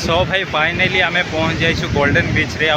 सो भाई फाइनली आम पहुँच जाइछु गोल्डन बीच रे।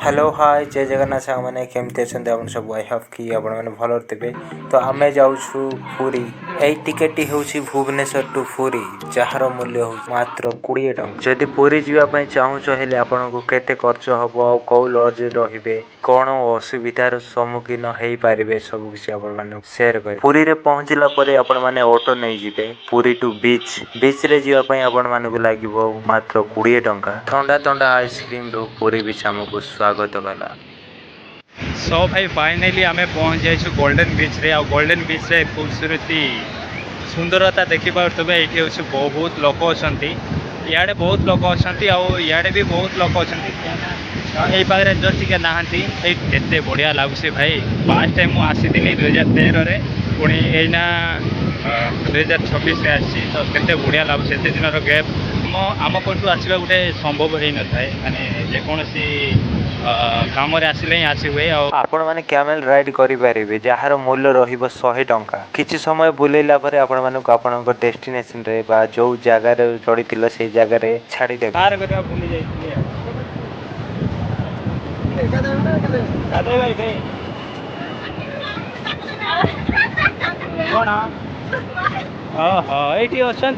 हेलो हाय जय जगन्नाथ सांग मैंने केमती अच्छा आप सब आई हैव कि आपने भल थे। तो आम जाऊँ पुरी। यही टिकेट हूँ भुवनेश्वर टू पुरी जार मूल्य हूँ मात्र 20 टंका। जदि पुरी जावाई चाहूच हेले आपन को केते खर्च हम आ कौ लज रे कौन असुविधार सम्मुखीन हो पारे सब किसी आप सेयार कर। पुरी रे पहुँचला आपण मैंने ऑटो नहीं जिबे पुरी टू बीच। बीच रे जावाई आपण मानक लगे मात्र 20 टंका। ठंडा ठंडा आइसक्रीम रू पुरी बीच आमको स्वागत कला। सो भाई फाइनली आम पहुँच जाइछु गोल्डन बीच रे। आ गोल्डन बीच रे खूबसूरती सुंदरता देखिपे ये हूँ बहुत लोक अच्छा। इे बहुत लोक अच्छा आड़े भी बहुत लोक अच्छा। यही पाखे जस्ट टे नहांती केते बढ़िया लगुच भाई। फास्ट टाइम मुझे 2013 पुणी यहीना 2026 आसी तो केते बढ़िया लगुच। एत दिन गैप आम पटू आसवा गोटे संभव हो न था माने जेकोसी काम आसिले ही आसी हुए। आपण मैंने कैमेल राइड करेंगे जार मूल्य रही टंका। किसी समय बुलेला आपण मानक आपण डेस्टिनेशन रे बा जो जगार चढ़ी से जगार छाड़ीदे। कार भूली जाइए कौन ओहो ये अच्छा।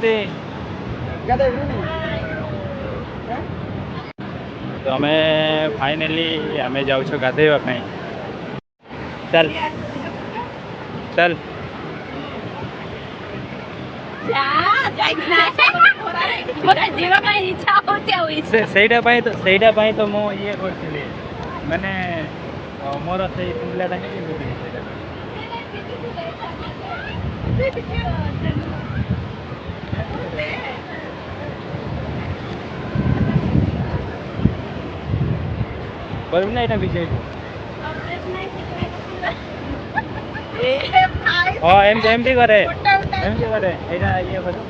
तो आम फाइनली आम जाऊँ गाधेवाई। चल चल से तो मु ये करी मैंने मोर से पिलाटा करबी ना यहाँ विजय हाँ एमती करे यहाँ ये फोटो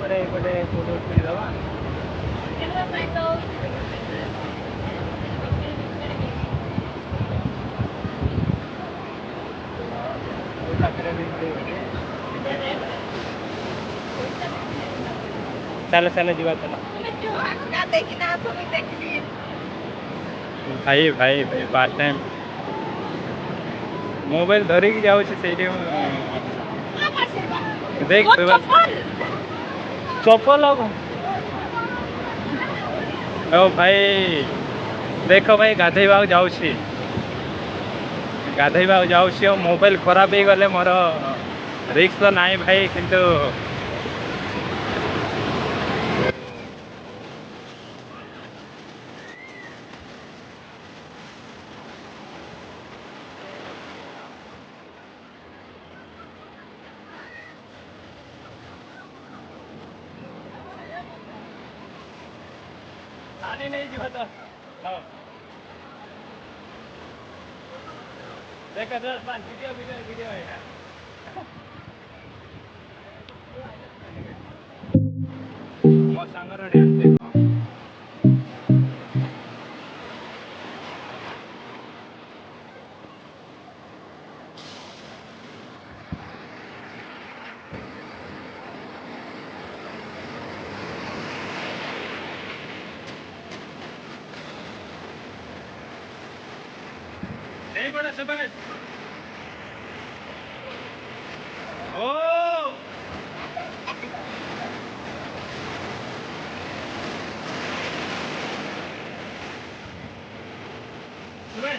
उठा चल चल जी चल भाई भाई भाई फास्ट टाइम मोबाइल धरिकी जाऊँ देख चप्पल ओ भाई देख भाई गाधेवा जाऊँ गाधेवा जाऊँ मोबाइल खराब हो गले मोर रिक्स तो नहीं भाई किंतु नहीं जीव तो हाँ देख वीडियो वीडियो वीडियो है मो सांगर डांस नहीं बड़ा सब ओ सुबह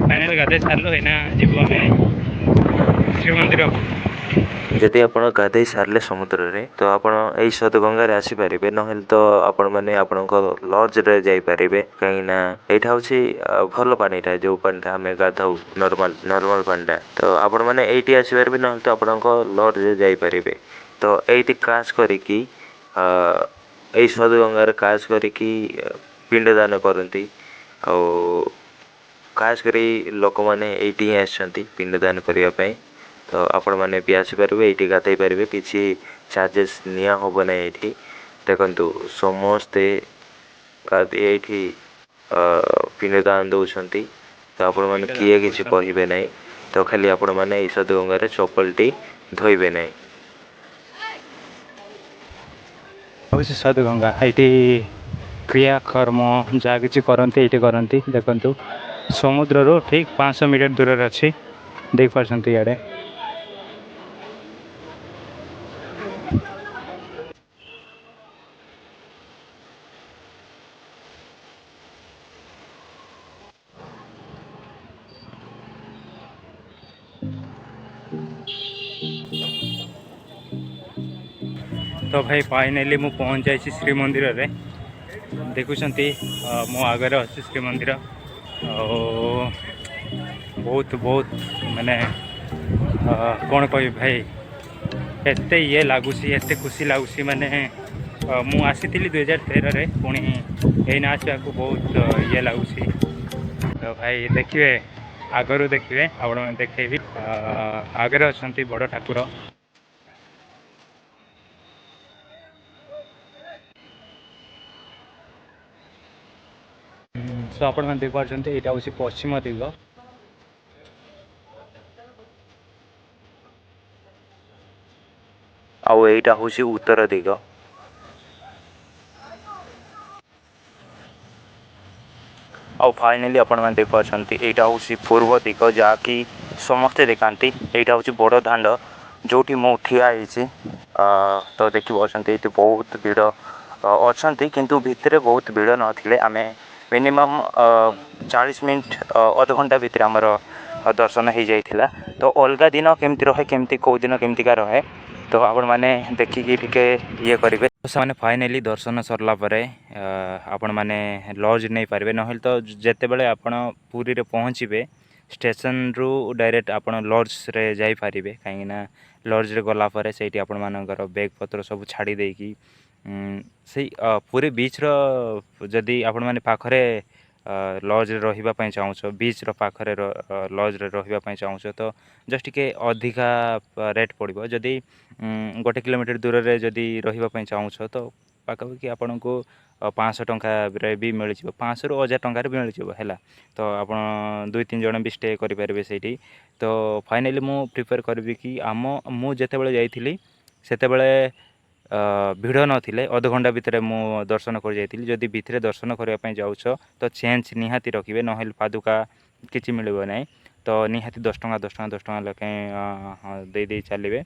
फाइनाल गाधे सारू है जीव श्रीमंदिर जदि आपण गाधे सारे समुद्र रे तो आपण एई सदगंगा रे आसी परिबे नहेल तो आपण माने आपणको लॉज रे जाई परिबे कहीं ना एठा होची भल पानीटा जो पानीटा हमें गाधाऊ नॉर्मल पानीटा तो आपण माने एठी आसी परिबे नहेल तो आपणको लॉज रे जाई परिबे तो एठी कास करिकी एई सदगंगा रे कास करिकी पिंडदान करंती आ खास करी लोक मैंने ये आसछंती पिंडदान करने पे तो आपण मैंने भी आसीपारे ये गाधे पारे किसी चार्जेस निया हम ना ये देखु समस्ते ये पिंडदान दौरान तो आपण मैंने किए किसी कहे ना तो खाली आपण मैंने ईसद गंगार चपलटी धोबे ना सदगंगा ये क्रियाकर्म जहाँ कि करती ये करती देखु समुद्र रो ठीक 500 मीटर दूर अच्छी देख पार्टी इे तो भाई फाइनाली मु पहुँच जाइए श्रीमंदिर रे देखुं मो आगे अच्छी श्रीमंदिर बहुत बहुत माने कौन कह भाई एत ये लगुच एत खुशी लगुच माने मु आसी 2013 पुणी यही आसवा को बहुत ये लगुच तो भाई देखिए आगरू देखिए आपण देखेबी आगे अच्छा बड़ ठाकुर सो आपण मैंने देखिए यहाँ हूँ पश्चिम दिग आईटा हूँ उत्तर दिग आ फाइनाली आपण मैंने देख पार्टी यहाँ हूँ पूर्व दिग जहाँकि समस्ते दिखाती यहाँ हूँ बड़ दाण्ड जो मु ठियाई तो देखी पार्टी ये बहुत भीड़ अच्छा किंतु भितर बहुत भीड़ नथिले आमे मिनिमम 40 मिनट अध घंटा भितर आमर दर्शन हो जाइथिला तो अलगा दिन केमती रहे केमती कौ दिन केमतीका रहे तो आपण मैंने देखिकी टिके ये करेंगे से फाइनाली दर्शन सरला परे आपण मैंने लॉज नहीं पारे नहले तो जिते बड़े आपण पुरी रे पहुँचे स्टेशन रु डायरेक्ट आपण लॉज रे जाई पारे कहीं लॉज रे गला परे सेठी आपण मानकर बैग पत्र सब छाड़ी देकी से पूरे बीच रो जदि आपण माने पाखरे लॉज रे रहिबा पई चाहूछ बीच रो पाखरे लॉज रे रहिबा पई चाहूछ तो जस्ट टिके अधिका रेट पड़िबो जदि 1 किलोमीटर दूर रे जदि रहिबा पई चाहूछ तो पाखापाखि आपण को 500 टंका भी मिल जाए 500 ରୁ 1000 टंकार भी मिल जाए तो आप 2-3 जन भी स्टे करेंगे से तो फाइनाली मु प्रिफर करी कि आम मु जिते जाइली सेते भिड़ नथिले अध घंटा भितर मु दर्शन कर जाइली जदि भितर दर्शन करने जाऊछ तो चेंज निहाती रखिए नहले पादुका किसी मिलबो नहीं तो निहाती 10 टंका 10 टंका 10 टंका लगे दे चलिए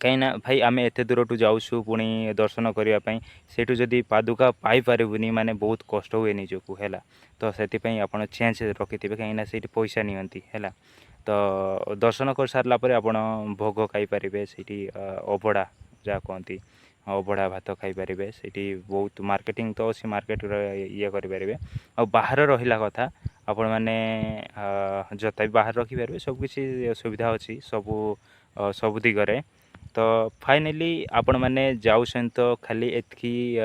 कहीं भाई आम एत दूर टू जाऊँ पुणी दर्शन करने से जदि पादुका पाई पारबुनी माने बहुत कष्ट हुए निजक है तो से आप चेंज रखिथे कहीं से पैसा नियंती है तो दर्शन कर सारापर आप भोग खाईपारे से अभड़ा जहाँ कहती अभड़ा भात खाईपारे से बहुत मार्केटिंग तो अच्छी मार्केट ये करेंगे आ बाहर रहा कथा आपण मैंने जता भी बाहर रखिपारे सबकि सुविधा अच्छी सब दिगरे तो फाइनाली आपण मैंने जाऊँ तो खाली एतकी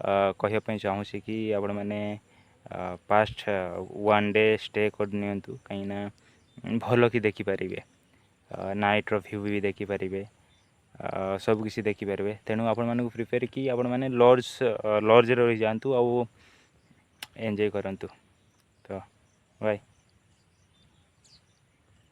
कहवाई चाहूँगी कि आपण मैंने पास्ट 1 डे स्टे कर कहीं भल कि देखिपारे नाइट व्यू भी देखिपारे सबकि देखिपारे तेणु आपण मानक प्रिफेयर कि आपण मैंने लॉज रही जातु आउ एंजॉय करंतु तो बाय।